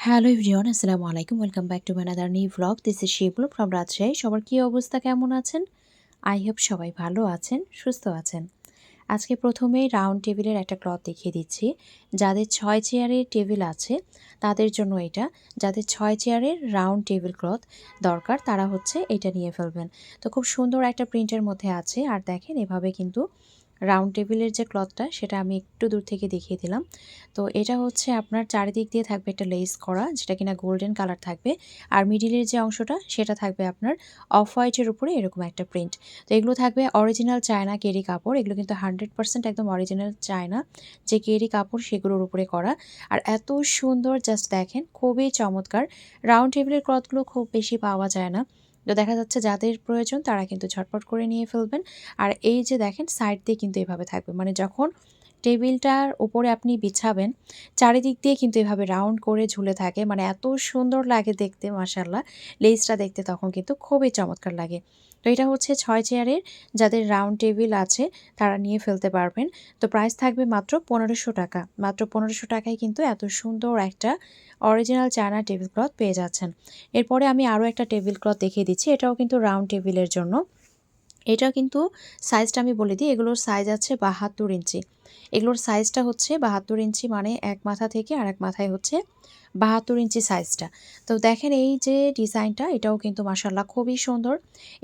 Hello everyone, আসসালামু আলাইকুম। Welcome back to my another new vlog. This is Shiblu from Rajshahi. সবার কী অবস্থা, কেমন আছেন? আই হোপ সবাই ভালো আছেন, সুস্থ আছেন। আজকে প্রথমেই রাউন্ড টেবিলের একটা ক্লথ দেখিয়ে দিচ্ছি। যাদের 6 চেয়ারের টেবিল আছে তাদের জন্য এটা। যাদের 6 চেয়ারের রাউন্ড টেবিল ক্লথ দরকার তারা হচ্ছে এটা নিয়ে ফেলবেন। তো খুব সুন্দর একটা প্রিন্টের মধ্যে আছে। আর দেখেন এভাবে কিন্তু রাউন্ড টেবিলের যে ক্লথটা সেটা আমি একটু দূর থেকে দেখিয়ে দিলাম। তো এটা হচ্ছে আপনার চারিদিক দিয়ে থাকবে একটা লেস করা, যেটা কিনা গোল্ডেন কালার থাকবে। আর মিডিলের যে অংশটা সেটা থাকবে আপনার অফ হোয়াইটের উপরে এরকম একটা প্রিন্ট। তো এগুলো থাকবে অরিজিনাল চায়না কেরি কাপড়। এগুলো কিন্তু 100% একদম অরিজিনাল চায়না যে কেরি কাপড় সেগুলোর উপরে করা। আর এত সুন্দর, জাস্ট দেখেন, খুবই চমৎকার। রাউন্ড টেবিলের ক্লথগুলো খুব বেশি পাওয়া যায় না। তো দেখা যাচ্ছে যাদের প্রয়োজন তারা কিন্তু ঝটপট করে নিয়ে ফেলবেন। আর এই যে দেখেন সাইড দিয়ে কিন্তু এভাবে থাকবে, মানে যখন টেবিলটার উপরে আপনি বিছাবেন চারিদিক দিয়ে কিন্তু এভাবে রাউন্ড করে ঝুলে থাকে, মানে এত সুন্দর লাগে দেখতে, মাশাআল্লাহ। লেসটা দেখতে তখন কিন্তু খুবই চমৎকার লাগে। তো এটা হচ্ছে 6 চেয়ারের, যাদের রাউন্ড টেবিল আছে তারা নিয়ে ফেলতে পারবেন। তো প্রাইস থাকবে মাত্র 1500 টাকা। মাত্র 1500 টাকায় কিন্তু এত সুন্দর একটা অরিজিনাল চায়না টেবিল ক্লথ পেয়ে যাচ্ছেন। এরপরে আমি আরও একটা টেবিল ক্লথ দেখিয়ে দিচ্ছি। এটাও কিন্তু রাউন্ড টেবিলের জন্য। এটা কিন্তু সাইজটা আমি বলে দিই, এগুলোর সাইজ আছে 72 ইঞ্চি। এগুলোর সাইজটা হচ্ছে 72 ইঞ্চি, মানে এক মাথা থেকে আরেক মাথায় হচ্ছে 72 ইঞ্চি সাইজটা। তো দেখেন এই যে ডিজাইনটা, এটাও কিন্তু মাশাআল্লাহ খুবই সুন্দর।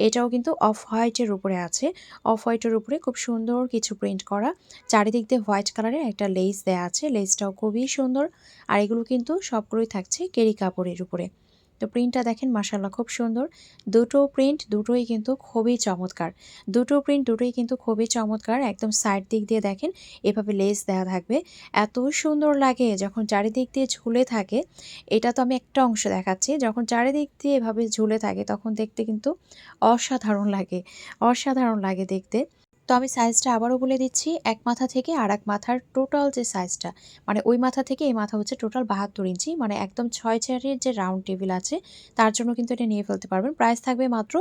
এটাও কিন্তু অফ হোয়াইটের উপরে আছে। অফ হোয়াইটের উপরে খুব সুন্দর কিছু প্রিন্ট করা, চারিদিক দিয়ে হোয়াইট কালারের একটা লেস দেয়া আছে। লেসটাও খুবই সুন্দর। আর এগুলো কিন্তু সবগুলোই থাকছে কেরি কাপড়ের উপরে। তো প্রিন্টটা দেখেন মাশাআল্লাহ খুব সুন্দর। দুটো প্রিন্ট দুটোই কিন্তু খুবই চমৎকার। দুটো প্রিন্ট দুটোই কিন্তু খুবই চমৎকার। একদম সাইড দিক দিয়ে দেখেন এভাবে লেস দেওয়া থাকবে। এত সুন্দর লাগে যখন চারিদিক দিয়ে ঝুলে থাকে। এটা তো আমি একটা অংশ দেখাচ্ছি। যখন চারিদিক দিয়ে এভাবে ঝুলে থাকে তখন দেখতে কিন্তু অসাধারণ লাগে। অসাধারণ লাগে দেখতে। তো আমি সাইজটা আবারও বলে দিচ্ছি, এক মাথা থেকে আরেক মাথার টোটাল যে সাইজটা, মানে ওই মাথা থেকে এই মাথা হচ্ছে টোটাল 72 ইঞ্চি, মানে একদম 6 চেয়ারের যে রাউন্ড টেবিল আছে তার জন্য কিন্তু এটা নিয়ে ফেলতে পারবেন। প্রাইস থাকবে মাত্র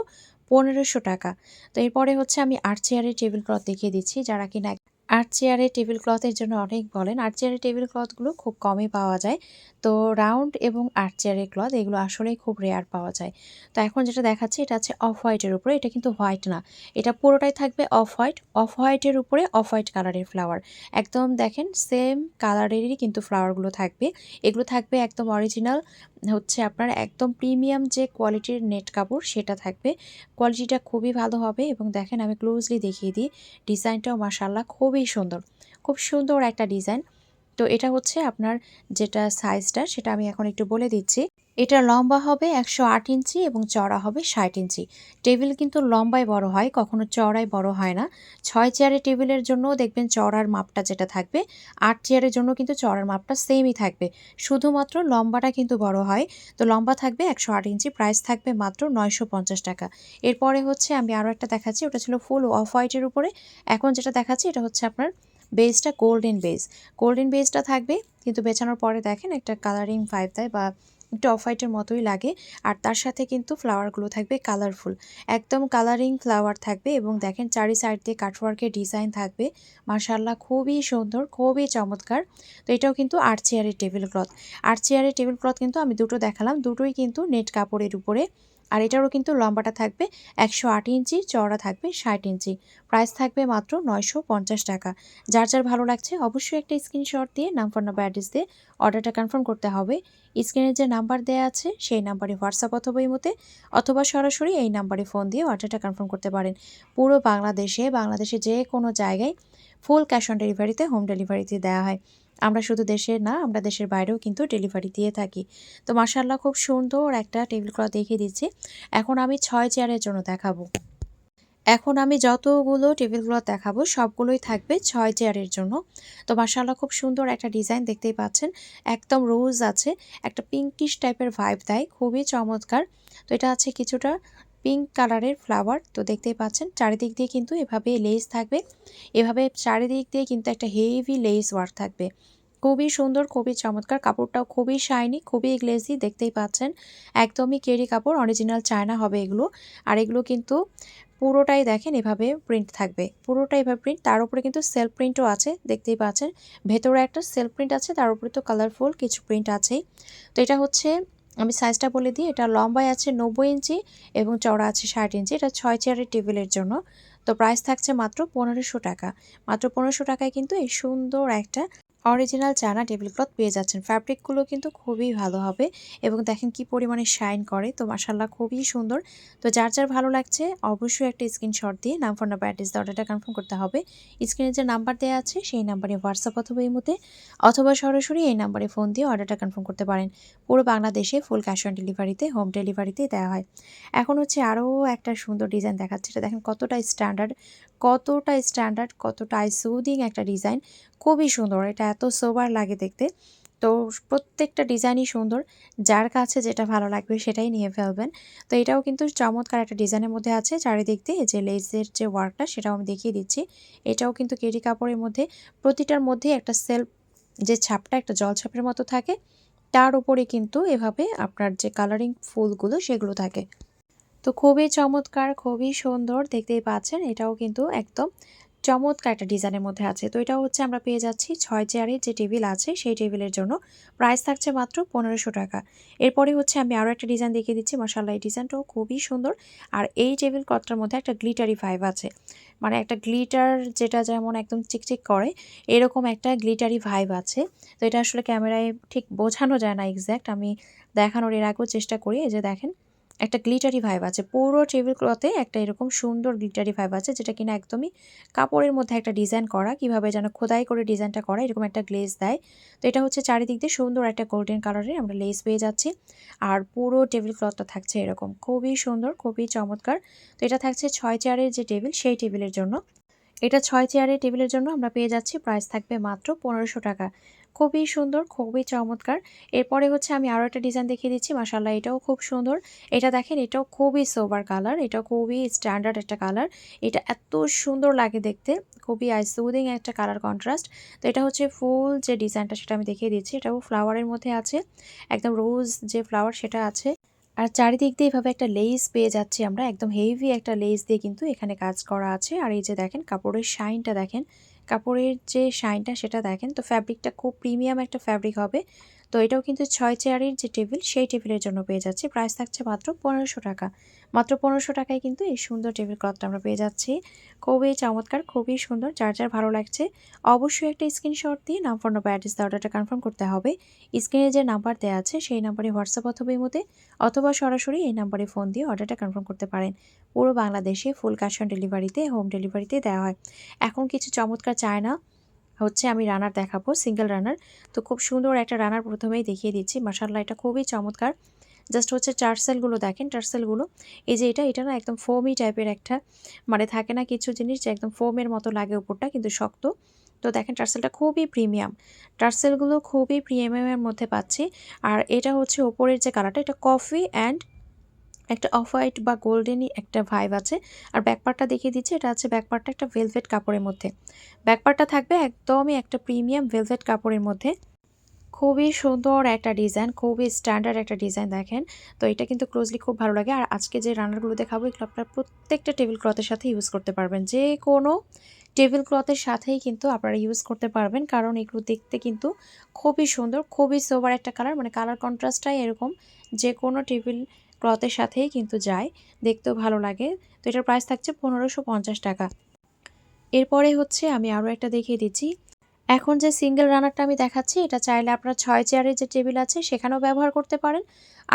1500 টাকা। তো এরপরে হচ্ছে আমি 8 চেয়ারের টেবিল ক্লথ দেখিয়ে দিচ্ছি। যারা কিনা 8 চেয়ারের টেবিল ক্লথের জন্য অনেক বলেন, 8 চেয়ারের টেবিল ক্লথগুলো খুব কমই পাওয়া যায়। তো রাউন্ড এবং 8 চেয়ারের ক্লথ এগুলো আসলেই খুব রেয়ার পাওয়া যায়। তো এখন যেটা দেখাচ্ছি এটা হচ্ছে অফ হোয়াইটের উপরে। এটা কিন্তু হোয়াইট না, এটা পুরোটাই থাকবে অফ হোয়াইট। অফ হোয়াইটের উপরে অফ হোয়াইট কালারের ফ্লাওয়ার। একদম দেখেন সেম কালারেরই কিন্তু ফ্লাওয়ারগুলো থাকবে। এগুলো থাকবে একদম অরিজিনাল, হচ্ছে আপনার একদম প্রিমিয়াম যে কোয়ালিটির নেট কাপড় সেটা থাকবে। কোয়ালিটিটা খুবই ভালো হবে। এবং দেখেন আমি ক্লোজলি দেখিয়ে দিই, ডিজাইনটাও মাশাআল্লাহ খুবই সুন্দর। খুব সুন্দর একটা ডিজাইন। তো এটা হচ্ছে আপনার যেটা সাইজটা সেটা আমি এখন একটু বলে দিচ্ছি। এটা লম্বা হবে 108 ইঞ্চি এবং চওড়া হবে 60 ইঞ্চি। টেবিল কিন্তু লম্বায় বড় হয়, কখনো চওড়ায় বড় হয় না। 6 চেয়ারের টেবিলের জন্য দেখবেন চওড়ার মাপটা যেটা থাকবে, 8 চেয়ারের জন্য কিন্তু চওড়ার মাপটা সেমই থাকবে, শুধুমাত্র লম্বাটা কিন্তু বড় হয়। তো লম্বা থাকবে 108 ইঞ্চি, প্রাইস থাকবে মাত্র 950 টাকা। এরপরে হচ্ছে আমি আরও একটা দেখাচ্ছি, ওটা ছিল ফুল অফ হোয়াইটের উপরে। এখন যেটা দেখাচ্ছি এটা হচ্ছে আপনার বেসটা গোল্ডেন বেস। গোল্ডেন বেসটা থাকবে, কিন্তু বেছানোর পরে দেখেন একটা কালারিং ভাইব দেয়, বা একটু অফ হোয়াইটের মতোই লাগে। আর তার সাথে কিন্তু ফ্লাওয়ারগুলো থাকবে কালারফুল, একদম কালারিং ফ্লাওয়ার থাকবে। এবং দেখেন চারি সাইড দিয়ে কাটওয়ার্কের ডিজাইন থাকবে। মাশাআল্লাহ খুবই সুন্দর, খুবই চমৎকার। তো এটাও কিন্তু 8 চেয়ারের টেবিল ক্লথ। 8 চেয়ারের টেবিল ক্লথ কিন্তু আমি দুটো দেখালাম, দুটোই কিন্তু নেট কাপড়ের উপরে। আর এটারও কিন্তু লম্বাটা থাকবে 108 ইঞ্চি, চওড়া থাকবে 60 ইঞ্চি। প্রাইস থাকবে মাত্র 950 টাকা। যার যার ভালো লাগছে অবশ্যই একটা স্ক্রিনশট দিয়ে নাম, ফোন নাম্বার, অ্যাড্রেস দিয়ে অর্ডারটা কনফার্ম করতে হবে। স্ক্রিনে যে নাম্বার দেওয়া আছে সেই নাম্বারে হোয়াটসঅ্যাপ অথবা ইমোতে অথবা সরাসরি এই নাম্বারে ফোন দিয়ে অর্ডারটা কনফার্ম করতে পারেন। পুরো বাংলাদেশে যে কোনো জায়গায় ফুল ক্যাশ অন ডেলিভারিতে, হোম ডেলিভারিতে দেওয়া হয়। আমরা শুধু দেশের না, আমরা দেশের বাইরেও কিন্তু ডেলিভারি দিয়ে থাকি। তো মাশাআল্লাহ খুব সুন্দর একটা টেবিল ক্লথ দেখিয়ে দিচ্ছি। এখন আমি 6 চেয়ারের জন্য দেখাবো। এখন আমি যতগুলো টেবিল ক্লথ দেখাবো সবগুলোই থাকবে 6 চেয়ারের জন্য। তো মাশাআল্লাহ খুব সুন্দর একটা ডিজাইন দেখতেই পাচ্ছেন। একদম রোজ আছে, একটা পিঙ্কিশ টাইপের ভাইব দেয়, খুবই চমৎকার। তো এটা আছে কিছুটা পিঙ্ক কালারের ফ্লাওয়ার। তো দেখতেই পাচ্ছেন চারিদিক দিয়ে কিন্তু এভাবে লেস থাকবে। এভাবে চারিদিক দিয়ে কিন্তু একটা হেভি লেস ওয়ার্ক থাকবে। খুবই সুন্দর, খুবই চমৎকার। কাপড়টাও খুবই শাইনি, খুবই গ্লেজি, দেখতেই পাচ্ছেন। একদমই কেরি কাপড়, অরিজিনাল চায়না হবে এগুলো। আর এগুলো কিন্তু পুরোটাই দেখেন এভাবে প্রিন্ট থাকবে, পুরোটাই এভাবে প্রিন্ট। তার উপরে কিন্তু সেলফ প্রিন্টও আছে, দেখতেই পাচ্ছেন ভেতরে একটা সেলফ প্রিন্ট আছে, তার উপরে তো কালারফুল কিছু প্রিন্ট আছেই। তো এটা হচ্ছে, আমি সাইজটা বলে দিই, এটা লম্বায় আছে 90 ইঞ্চি এবং চওড়া আছে 60 ইঞ্চি। এটা 6 চেয়ারের টেবিলের জন্য। তো প্রাইস থাকছে মাত্র 1500 টাকা। মাত্র 1500 টাকায় কিন্তু এই সুন্দর একটা অরিজিনাল চায়না টেবিল ক্লথ পেয়ে যাচ্ছেন। ফ্যাব্রিকগুলো কিন্তু খুবই ভালো হবে এবং দেখেন কি পরিমাণে শাইন করে, তো মাশাআল্লাহ খুবই সুন্দর। তো যার যার ভালো লাগছে অবশ্যই একটা স্ক্রিনশট দিয়ে নাম, ফোন নাম্বার, অ্যাড্রেস দিয়ে অর্ডারটা কনফার্ম করতে হবে। স্ক্রিনে যে নাম্বার দেওয়া আছে সেই নাম্বারে হোয়াটসঅ্যাপ অথবা ইমোতে অথবা সরাসরি এই নাম্বারে ফোন দিয়ে অর্ডারটা কনফার্ম করতে পারেন। পুরো বাংলাদেশে ফুল ক্যাশ অন ডেলিভারিতে, হোম ডেলিভারিতেই দেওয়া হয়। এখন হচ্ছে আরও একটা সুন্দর ডিজাইন দেখাচ্ছে। এটা দেখেন কতটা স্ট্যান্ডার্ড, কতটা সুদিং একটা ডিজাইন, খুবই সুন্দর। এটা এত সোবার লাগে দেখতে। তো প্রত্যেকটা ডিজাইনই সুন্দর, যার কাছে যেটা ভালো লাগবে সেটাই নিয়ে ফেলবেন। তো এটাও কিন্তু চমৎকার একটা ডিজাইনের মধ্যে আছে। চারিদিক দিয়ে যে লেসের যে ওয়ার্কটা সেটাও আমি দেখিয়ে দিচ্ছি। এটাও কিন্তু কেডি কাপড়ের মধ্যে, প্রতিটার মধ্যে একটা সেলফ যে ছাপটা একটা জলছাপের মতো থাকে, তার উপরে কিন্তু এভাবে আপনার যে কালারিং ফুলগুলো সেগুলো থাকে। তো খুবই চমৎকার, খুবই সুন্দর, দেখতেই পাচ্ছেন। এটাও কিন্তু একদম চমৎকার একটা ডিজাইনের মধ্যে আছে। তো এটাও হচ্ছে আমরা পেয়ে যাচ্ছি 6 চেয়ারের যে টেবিল আছে সেই টেবিলের জন্য। প্রাইস থাকছে মাত্র 1500 টাকা। এরপরে হচ্ছে আমি আরও একটা ডিজাইন দেখিয়ে দিচ্ছি। মাশাআল্লাহ এই ডিজাইনটাও খুবই সুন্দর। আর এই টেবিল ক্লথটার মধ্যে একটা গ্লিটারি ভাইব আছে, মানে একটা গ্লিটার যেটা যেমন একদম চিকচিক করে এরকম একটা গ্লিটারি ভাইব আছে। তো এটা আসলে ক্যামেরায় ঠিক বোঝানো যায় না এক্স্যাক্ট, আমি দেখানোর এর আগেও চেষ্টা করি। এই যে দেখেন একটা গ্লিটারি ভাইব আছে, পুরো টেবিল ক্লথে একটা এরকম সুন্দর গ্লিটারি ভাইব আছে, যেটা কিনা একদমই কাপড়ের মধ্যে একটা ডিজাইন করা, কিভাবে যেন খোদাই করে ডিজাইনটা করা, এরকম একটা গ্লেজ দেয়। তো এটা হচ্ছে চারিদিক দিয়ে সুন্দর একটা গোল্ডেন কালারের আমরা লেস পেয়ে যাচ্ছি। আর পুরো টেবিল ক্লথটা থাকছে এরকম, খুবই সুন্দর, খুবই চমৎকার। তো এটা থাকছে 6 চেয়ারের যে টেবিল সেই টেবিলের জন্য। এটা 6 চেয়ারের টেবিলের জন্য আমরা পেয়ে যাচ্ছি, প্রাইস থাকবে মাত্র 1500 টাকা। খুবই সুন্দর, খুবই চমৎকার। এরপরে হচ্ছে আমি আরও একটা ডিজাইন দেখিয়ে দিচ্ছি। মাশাআল্লাহ এটাও খুব সুন্দর। এটা দেখেন, এটাও খুবই সোবার কালার, এটাও খুবই স্ট্যান্ডার্ড একটা কালার। এটা এত সুন্দর লাগে দেখতে, খুবই সুদিং একটা কালার কন্ট্রাস্ট। তো এটা হচ্ছে ফুল যে ডিজাইনটা সেটা আমি দেখিয়ে দিচ্ছি। এটাও ফ্লাওয়ারের মধ্যে আছে, একদম রোজ যে ফ্লাওয়ার সেটা আছে। আর চারিদিক দিয়ে এভাবে একটা লেস পেয়ে যাচ্ছি আমরা, একদম হেভি একটা লেস দিয়ে কিন্তু এখানে কাজ করা আছে। আর এই যে দেখেন কাপড়ের শাইনটা দেখেন, কাপড়ের যে শাইনটা সেটা দেখেন। তো ফ্যাব্রিকটা খুব প্রিমিয়াম একটা ফ্যাব্রিক হবে। তো এটাও কিন্তু 6 চেয়ারের যে টেবিল সেই টেবিলের জন্য পেয়ে যাচ্ছি। প্রাইস থাকছে মাত্র 1500 টাকা। মাত্র 1500 টাকায় কিন্তু এই সুন্দর টেবিল ক্লথটা আমরা পেয়ে যাচ্ছি। খুবই চমৎকার, খুবই সুন্দর। যার যার ভালো লাগছে অবশ্যই একটা স্ক্রিনশট দিয়ে নাম, ফোন নাম্বার, অ্যাড্রেস দিয়ে অর্ডারটা কনফার্ম করতে হবে। স্ক্রিনে যে নাম্বার দেওয়া আছে সেই নাম্বারে হোয়াটসঅ্যাপ অথবা ইমোতে অথবা সরাসরি এই নাম্বারে ফোন দিয়ে অর্ডারটা কনফার্ম করতে পারেন। পুরো বাংলাদেশে ফুল ক্যাশ অন ডেলিভারিতে, হোম ডেলিভারিতে দেওয়া হয়। এখন কিছু চমৎকার চায়না হচ্ছে আমি রানার দেখাবো, সিঙ্গেল রানার। তো খুব সুন্দর একটা রানার প্রথমেই দেখিয়ে দিচ্ছি। মাশাআল্লাহ এটা খুবই চমৎকার। জাস্ট হচ্ছে টার্সেলগুলো দেখেন, টার্সেলগুলো এই যে এটা না একদম ফোমি টাইপের একটা, মানে থাকে না কিছু জিনিস যে একদম ফোমের মতো লাগে উপরটা কিন্তু শক্ত। তো দেখেন টার্সেলটা খুবই প্রিমিয়াম, টার্সেলগুলো খুবই প্রিমিয়ামের মধ্যে পাচ্ছি। আর এটা হচ্ছে ওপরের যে কালারটা, এটা কফি অ্যান্ড একটা অফ হোয়াইট বা গোল্ডেনই একটা ভাইব আছে। আর ব্যাকপার্টটা দেখিয়ে দিচ্ছি, এটা আছে ব্যাকপার্টটা একটা ভেলভেট কাপড়ের মধ্যে। ব্যাকপার্টটা থাকবে একদমই একটা প্রিমিয়াম ভেলভেট কাপড়ের মধ্যে। খুবই সুন্দর একটা ডিজাইন, খুবই স্ট্যান্ডার্ড একটা ডিজাইন দেখেন। তো এটা কিন্তু ক্লোজলি খুব ভালো লাগে। আর আজকে যে রানারগুলো দেখাবো এগুলো আপনারা প্রত্যেকটা টেবিল ক্লথের সাথে ইউজ করতে পারবেন, যে কোনো টেবিল ক্লথের সাথেই কিন্তু আপনারা ইউজ করতে পারবেন, কারণ এগুলো দেখতে কিন্তু খুবই সুন্দর, খুবই সোবার একটা কালার, মানে কালার কন্ট্রাস্টটাই এরকম, যে কোনো টেবিল ক্লথের সাথেই কিন্তু যায়, দেখতেও ভালো লাগে। তো এটার প্রাইস থাকছে 1550 টাকা। এরপরে হচ্ছে আমি আরও একটা দেখিয়ে দিচ্ছি। এখন যে সিঙ্গেল রানারটা আমি দেখাচ্ছি এটা চাইলে আপনারা 6 চেয়ারের যে টেবিল আছে সেখানেও ব্যবহার করতে পারেন।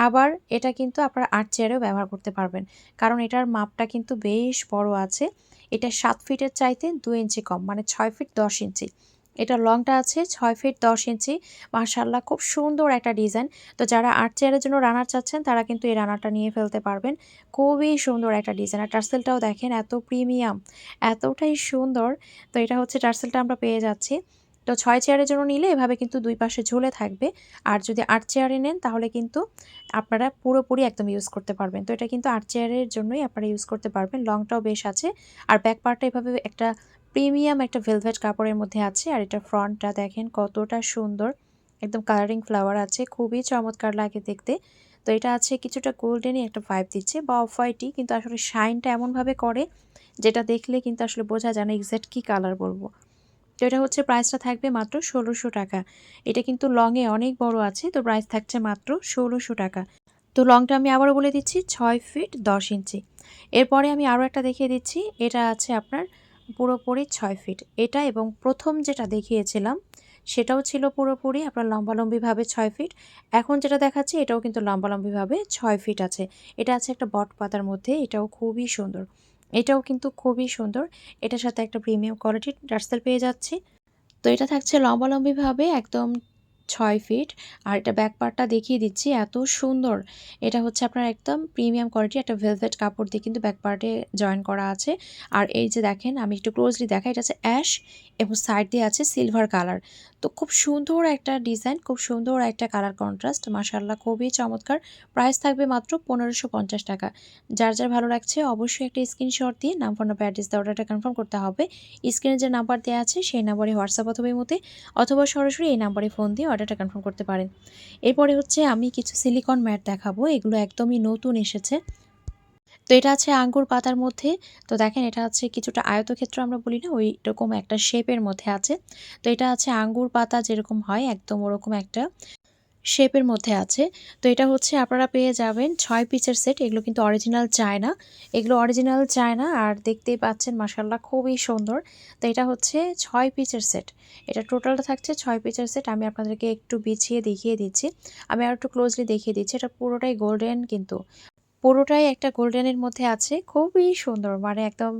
আবার এটা কিন্তু আপনারা 8 চেয়ারেও ব্যবহার করতে পারবেন। কারণ এটার মাপটা কিন্তু বেশ বড় আছে। এটা 7 ফিটের চাইতে 2 ইঞ্চি কম, মানে 6 ফিট 10 ইঞ্চি। এটা লংটা আছে 6 ফিট 10 ইঞ্চি। মাশাআল্লাহ খুব সুন্দর একটা ডিজাইন। তো যারা 8 চেয়ারের জন্য রানার চাচ্ছেন তারা কিন্তু এই রানারটা নিয়ে ফেলতে পারবেন। খুবই সুন্দর একটা ডিজাইন। আর টার্সেলটাও দেখেন এত প্রিমিয়াম, এতটাই সুন্দর। তো এটা হচ্ছে টার্সেলটা আমরা পেয়ে যাচ্ছি। তো 6 চেয়ারের জন্য নিলে এভাবে কিন্তু দুই পাশে ঝুলে থাকবে। আর যদি 8 চেয়ারে নেন তাহলে কিন্তু আপনারা পুরোপুরি একদম ইউজ করতে পারবেন। তো এটা কিন্তু 8 চেয়ারের জন্যই আপনারা ইউজ করতে পারবেন। লংটাও বেশ আছে। আর ব্যাক পার্টটা এভাবে একটা প্রিমিয়াম একটা ভেলভেট কাপড়ের মধ্যে আছে। আর এটা ফ্রন্টটা দেখেন কতটা সুন্দর, একদম কালারিং ফ্লাওয়ার আছে, খুবই চমৎকার লাগে দেখতে। তো এটা আছে কিছুটা গোল্ডেনই একটা ভাইব দিচ্ছে বা অফ হোয়াইটই, কিন্তু আসলে শাইনটা এমনভাবে করে যেটা দেখলে কিন্তু আসলে বোঝা যায় না এক্স্যাক্ট কী কালার বলবো। তো এটা হচ্ছে প্রাইসটা থাকবে মাত্র ১৬০০ টাকা। এটা কিন্তু লংয়ে অনেক বড় আছে, তো প্রাইস থাকছে মাত্র ১৬০০ টাকা। তো লংটা আমি আবারও বলে দিচ্ছি ৬ ফিট ১০ ইঞ্চি। এরপরে আমি আরও একটা দেখিয়ে দিচ্ছি, এটা আছে আপনার পুরোপুরি ৬ ফিট। এটা এবং প্রথম যেটা দেখিয়েছিলাম সেটাও ছিল পুরোপুরি আপনার লম্বালম্বিভাবে ৬ ফিট। এখন যেটা দেখাচ্ছি এটাও কিন্তু লম্বালম্বিভাবে ৬ ফিট আছে। এটা আছে একটা বট পাতার মধ্যে, এটাও খুবই সুন্দর। এটাও কিন্তু খুবই সুন্দর। এটার সাথে একটা প্রিমিয়াম কোয়ালিটির টার্সেল পেয়ে যাচ্ছি। তো এটা থাকছে লম্বালম্বিভাবে একদম ৬ ফিট। আর এটা ব্যাক পার্টটা দেখিয়ে দিচ্ছি, এত সুন্দর। এটা হচ্ছে আপনার একদম প্রিমিয়াম কোয়ালিটির একটা ভেলভেট কাপড় দিয়ে কিন্তু ব্যাক পার্টে জয়েন করা আছে। আর এই যে দেখেন, আমি একটু ক্লোজলি দেখাই, এটা হচ্ছে অ্যাশ এবং সাইড দিয়ে আছে সিলভার কালার। তো খুব সুন্দর একটা ডিজাইন, খুব সুন্দর একটা কালার কন্ট্রাস্ট, মাশাআল্লাহ খুবই চমৎকার। প্রাইস থাকবে মাত্র ১৫৫০ টাকা। যার ভালো লাগছে অবশ্যই একটা স্ক্রিনশট দিয়ে নাম, ফোন নাম্বার, অ্যাড্রেস দিয়ে অর্ডারটা কনফার্ম করতে হবে। স্ক্রিনে যে নাম্বার দেওয়া আছে সেই নাম্বারে হোয়াটসঅ্যাপ অথবা ইমোতে অথবা সরাসরি এই নাম্বারে ফোন দিয়ে অর্ডারটা কনফার্ম করতে পারেন। এরপরে হচ্ছে আমি কিছু সিলিকন ম্যাট দেখাবো, এগুলো একদমই নতুন এসেছে। তো এটা আছে আঙ্গুর পাতার মধ্যে। তো দেখেন, এটা আছে কিছুটা আয়তক্ষেত্র আমরা বলি না, ওই রকম একটা শেপের মধ্যে আছে। তো এটা আছে আঙ্গুর পাতা যেরকম হয় একদম ওরকম একটা শেপের মধ্যে আছে। তো এটা হচ্ছে আপনারা পেয়ে যাবেন ৬ পিসের সেট। এগুলো কিন্তু অরিজিনাল চায়না। এগুলো অরিজিনাল চায়না, আর দেখতেই পাচ্ছেন মাশাআল্লাহ খুবই সুন্দর। তো এটা হচ্ছে ৬ পিসের সেট। এটা টোটালটা থাকছে ৬ পিসের সেট। আমি আপনাদেরকে একটু বিছিয়ে দেখিয়ে দিচ্ছি। আমি আরো একটু ক্লোজলি দেখিয়ে দিচ্ছি। এটা পুরোটাই গোল্ডেন, কিন্তু পুরোটাই একটা গোল্ডেনের মধ্যে আছে। খুবই সুন্দর, মানে একদম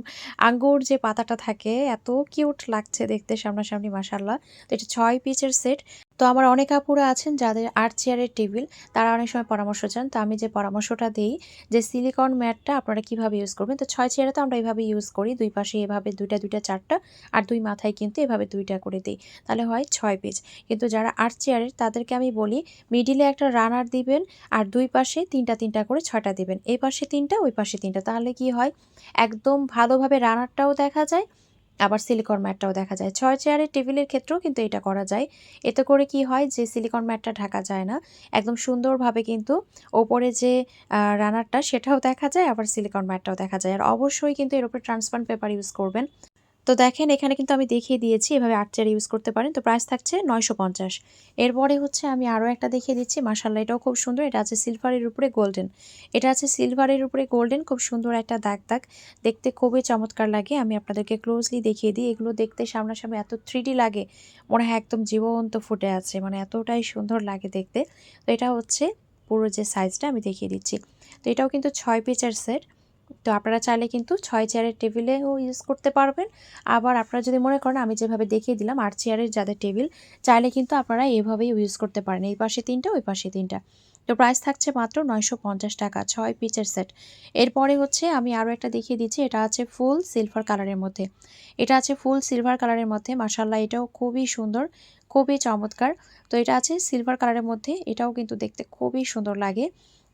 আঙ্গুর যে পাতাটা থাকে এত কিউট লাগছে দেখতে সামনাসামনি, মাশাআল্লাহ। তো এটা ৬ পিসের সেট। তো আমার অনেক আপুরা আছেন যাদের আর্ট চেয়ারের টেবিল, তারা অনেক সময় পরামর্শ চান। তো আমি যে পরামর্শটা দেই যে সিলিকন ম্যাটটা আপনারা কিভাবে ইউজ করবেন। তো ৬ চেয়ারে তো আমরা এভাবে ইউজ করি, ২ পাশে এভাবে ২টা ২টা ৪টা, আর ২ মাথায় কিন্তু এভাবে ২টা করে দেই। তাহলে হয় ৬ পিস। কিন্তু যারা আর্ট চেয়ারের তাদেরকে আমি বলি মিডিলে একটা রানার দিবেন, আর ২ পাশে ৩টা ৩টা করে ৬টা দিবেন। এই পাশে ৩টা, ওই পাশে ৩টা। তাহলে কি হয়, একদম ভালোভাবে রানারটাও দেখা যায়, আবার সিলিকন ম্যাটটাও দেখা যায়। ৬ চেয়ারের টেবিলের ক্ষেত্রেও কিন্তু এটা করা যায়। এতে করে কি হয় যে সিলিকন ম্যাটটা ঢাকা যায় না। একদম সুন্দরভাবে কিন্তু ওপরে যে রানারটা সেটাও দেখা যায়, আবার সিলিকন ম্যাটটাও দেখা যায়। আর অবশ্যই কিন্তু এর উপরে ট্রান্সপারেন্ট পেপার ইউজ করবেন। তো দেখেন, এখানে কিন্তু আমি দেখিয়ে দিয়েছি এভাবে আর্ট চেয়ার ইউজ করতে পারেন। তো প্রাইস থাকছে ৯৫০। এরপরে হচ্ছে আমি আরও একটা দেখিয়ে দিচ্ছি, মাশাআল্লাহ এটাও খুব সুন্দর। এটা আছে সিলভারের উপরে গোল্ডেন। এটা আছে সিলভারের উপরে গোল্ডেন, খুব সুন্দর একটা দাগ দাগ, দেখতে খুবই চমৎকার লাগে। আমি আপনাদেরকে ক্লোজলি দেখিয়ে দিই। এগুলো দেখতে সামনাসামনি এত 3D লাগে, মনে হয় একদম জীবন্ত ফুটে আছে, মানে এতটাই সুন্দর লাগে দেখতে। তো এটা হচ্ছে পুরো যে সাইজটা আমি দেখিয়ে দিচ্ছি। তো এটাও কিন্তু ৬ পিসের সেট। তো আপনারা চাইলে কিন্তু ৬ চেয়ারের টেবিলেও ইউজ করতে পারবেন। আবার আপনারা যদি মনে করেন আমি যেভাবে দেখিয়ে দিলাম ৮ চেয়ারের যাদের টেবিল, চাইলে কিন্তু আপনারা এভাবেই ইউজ করতে পারেন। এই পাশে ৩টা, ওই পাশে ৩টা। তো প্রাইস থাকছে মাত্র ৯৫০ টাকা, ৬ পিসের সেট। এরপরে হচ্ছে আমি আরও একটা দেখিয়ে দিচ্ছি, এটা আছে ফুল সিলভার কালারের মধ্যে। এটা আছে ফুল সিলভার কালারের মধ্যে, মাশাআল্লাহ এটাও খুবই সুন্দর, খুবই চমৎকার। তো এটা আছে সিলভার কালারের মধ্যে, এটাও কিন্তু দেখতে খুবই সুন্দর লাগে।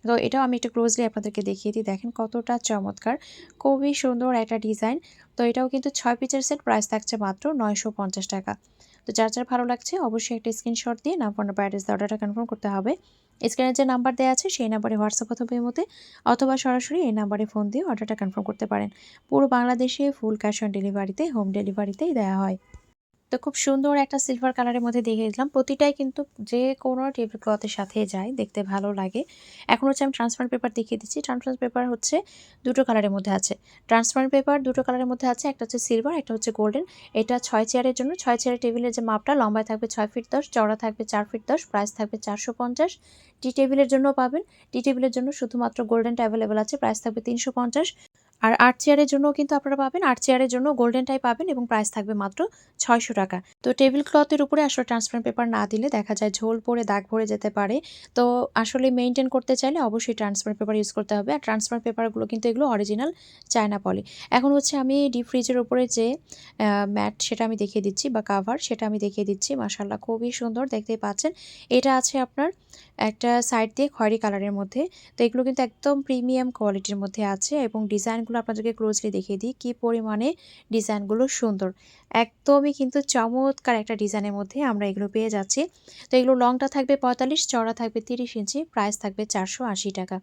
তো এটাও আমি একটু ক্লোজলি আপনাদেরকে দেখিয়ে দিই, দেখেন কতটা চমৎকার, খুবই সুন্দর একটা ডিজাইন। তো এটাও কিন্তু ৬ পিসের সেট, প্রাইস থাকছে মাত্র ৯৫০ টাকা। তো যার ভালো লাগছে অবশ্যই একটা স্ক্রিনশট দিয়ে নাম, ফোন নাম্বার, অ্যাড্রেস দিয়ে অর্ডারটা কনফার্ম করতে হবে। স্ক্রিনে যে নাম্বার দেওয়া আছে সেই নাম্বারে হোয়াটসঅ্যাপ অথবা ইমোতে অথবা সরাসরি এই নাম্বারে ফোন দিয়ে অর্ডারটা কনফার্ম করতে পারেন। পুরো বাংলাদেশে ফুল ক্যাশ অন ডেলিভারিতে, হোম ডেলিভারিতেই দেওয়া হয়। তো খুব সুন্দর একটা সিলভার কালারের মধ্যে দেখিয়ে দিলাম। প্রতিটাই কিন্তু যে কোনো টেবিল ক্লথের সাথে যায়, দেখতে ভালো লাগে। এখন হচ্ছে আমি ট্রান্সপারেন্ট পেপার দেখিয়ে দিচ্ছি। ট্রান্সপারেন্ট পেপার হচ্ছে ২টো কালারের মধ্যে আছে। ট্রান্সপারেন্ট পেপার ২টো কালারের মধ্যে আছে। একটা হচ্ছে সিলভার, একটা হচ্ছে গোল্ডেন। এটা ৬ চেয়ারের জন্য। ৬ চেয়ারের টেবিলের যে মাপটা, লম্বায় থাকবে ৬ ফিট ১০, চওড়া থাকবে ৪ ফিট ১০, প্রাইস থাকবে ৪৫০। টি টেবিলের জন্যও পাবেন। টি টেবিলের জন্য শুধুমাত্র গোল্ডেনটা অ্যাভেলেবল আছে, প্রাইস থাকবে ৩৫০। আর আর্ট চেয়ারের জন্যও কিন্তু আপনারা পাবেন। আর্ট চেয়ারের জন্য গোল্ডেনটাই পাবেন এবং প্রাইস থাকবে মাত্র ৬০০ টাকা। তো টেবিল ক্লথের উপরে আসলে ট্রান্সপারেন্ট পেপার না দিলে দেখা যায় ঝোল পড়ে দাগ ভরে যেতে পারে। তো আসলে মেইনটেইন করতে চাইলে অবশ্যই ট্রান্সপারেন্ট পেপার ইউজ করতে হবে। আর ট্রান্সপারেন্ট পেপারগুলো কিন্তু এগুলো অরিজিনাল চায়না পলি। এখন হচ্ছে আমি ডিপ ফ্রিজের উপরে যে ম্যাট সেটা আমি দেখিয়ে দিচ্ছি, বা কাভার সেটা আমি দেখিয়ে দিচ্ছি। মাশাআল্লাহ খুবই সুন্দর, দেখতেই পাচ্ছেন। এটা আছে আপনার একটা সাইড দিয়ে খয়েরি কালারের মধ্যে। তো এগুলো কিন্তু একদম প্রিমিয়াম কোয়ালিটির মধ্যে আছে এবং ডিজাইনগুলো ডিজাইনগুলো আপনাদেরকে ক্লোজলি দেখিয়ে দিই কী পরিমাণে ডিজাইনগুলো সুন্দর। একদমই কিন্তু চমৎকার একটা ডিজাইনের মধ্যে আমরা এগুলো পেয়ে যাচ্ছি। তো এগুলো লংটা থাকবে ৪৫, চওড়া থাকবে ৩০ ইঞ্চি, প্রাইস থাকবে ৪৮০ টাকা।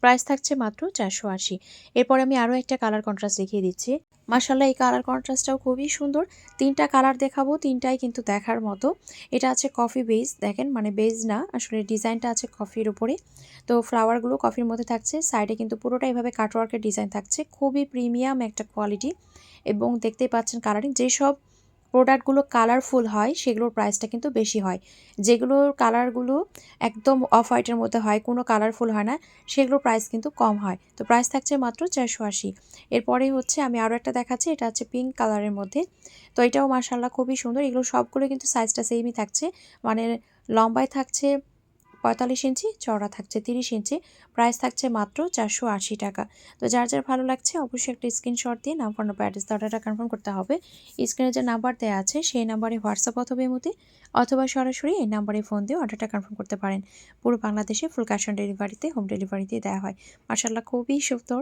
প্রাইস থাকছে মাত্র ৪৮০। এরপর আমি আরও একটা কালার কন্ট্রাস্ট দেখিয়ে দিচ্ছি। মাশাআল্লাহ, এই কালার কন্ট্রাস্টটাও খুবই সুন্দর। ৩টা কালার দেখাবো, ৩টাই কিন্তু দেখার মতো। এটা আছে কফি বেজ, দেখেন মানে বেজ না, আসলে ডিজাইনটা আছে কফির উপরে। তো ফ্লাওয়ারগুলো কফির মধ্যে থাকছে, সাইডে কিন্তু পুরোটা এভাবে কাটওয়ার্কের ডিজাইন থাকছে। খুবই প্রিমিয়াম একটা কোয়ালিটি এবং দেখতেই পাচ্ছেন কালারিং। যেসব প্রোডাক্টগুলো কালারফুল হয় সেগুলোর প্রাইসটা কিন্তু বেশি হয়। যেগুলোর কালারগুলো একদম অফ হোয়াইটের মধ্যে হয়, কোনো কালারফুল হয় না, সেগুলোর প্রাইস কিন্তু কম হয়। তো প্রাইস থাকছে মাত্র ৪৮০। এরপরে হচ্ছে আমি আরও একটা দেখাচ্ছি, এটা হচ্ছে পিঙ্ক কালারের মধ্যে। তো এটাও মাশাআল্লাহ খুবই সুন্দর। এগুলো সবগুলো কিন্তু সাইজটা সেমই থাকছে, মানে লম্বায় থাকছে ৪৫ ইঞ্চি, চওড়া থাকছে ৩০ ইঞ্চি। প্রাইস থাকছে মাত্র ৪৮০ টাকা। তো যার যার ভালো লাগছে অবশ্যই একটা স্ক্রিনশট দিয়ে নাম, ফোন নাম্বার, অ্যাড্রেস অর্ডারটা কনফার্ম করতে হবে। স্ক্রিনে যে নাম্বার দেওয়া আছে সেই নাম্বারে হোয়াটসঅ্যাপ অথবা ইমোতে অথবা সরাসরি এই নাম্বারে ফোন দিয়ে অর্ডারটা কনফার্ম করতে পারেন। পুরো বাংলাদেশে ফুল ক্যাশ অন ডেলিভারিতে, হোম ডেলিভারিতে দেওয়া হয়। মাশাআল্লাহ খুবই সুন্দর।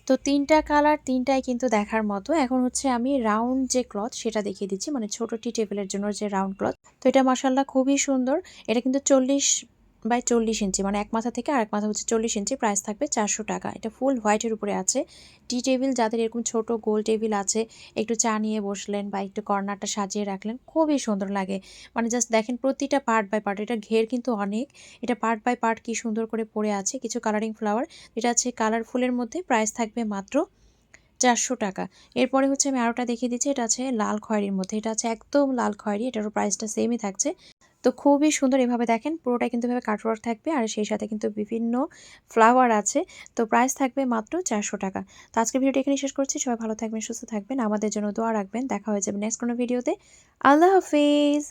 তো ৩টা কালার, ৩টাই কিন্তু দেখার মতো। এখন হচ্ছে আমি রাউন্ড যে ক্লথ সেটা দেখিয়ে দিচ্ছি, মানে ছোট টি টেবিলের জন্য যে রাউন্ড ক্লথ। তো এটা মাশাআল্লাহ খুবই সুন্দর। এটা কিন্তু 40x40 ইঞ্চি, মানে এক মাথা থেকে আরেক মাথা হচ্ছে 40 ইঞ্চি। প্রাইস থাকবে ৪০০ টাকা। এটা ফুল হোয়াইটের উপরে আছে। টি টেবিল যাদের এরকম ছোট গোল টেবিল আছে, একটু চা নিয়ে বসলেন বা একটু কর্নারটা সাজিয়ে রাখলেন, খুবই সুন্দর লাগে। মানে জাস্ট দেখেন প্রতিটা পার্ট বাই পার্ট, এটা ঘের কিন্তু অনেক, এটা পার্ট বাই পার্ট কি সুন্দর করে পড়ে আছে। কিছু কালারিং ফ্লাওয়ার, এটা আছে কালারফুলের মধ্যে। প্রাইস থাকবে মাত্র ৪০০ টাকা। এরপরে হচ্ছে আমি আরোটা দেখিয়ে দিচ্ছি, এটা আছে লাল খয়েরির মধ্যে। এটা আছে একদম লাল খয়েরি, এটারও প্রাইসটা সেমই থাকছে। তো খুবই সুন্দর। এভাবে দেখেন পুরোটাই কিন্তু এভাবে কাটওয়ার্ক থাকবে আর সেই সাথে কিন্তু বিভিন্ন ফ্লাওয়ার আছে। তো প্রাইস থাকবে মাত্র ৪০০ টাকা। তো আজকের ভিডিওটা এখানে শেষ করছি। সবাই ভালো থাকবেন, সুস্থ থাকবেন, আমাদের জন্য দোয়া রাখবেন। দেখা হয়ে যাবে নেক্সট কোনো ভিডিওতে। আল্লাহ হাফিজ।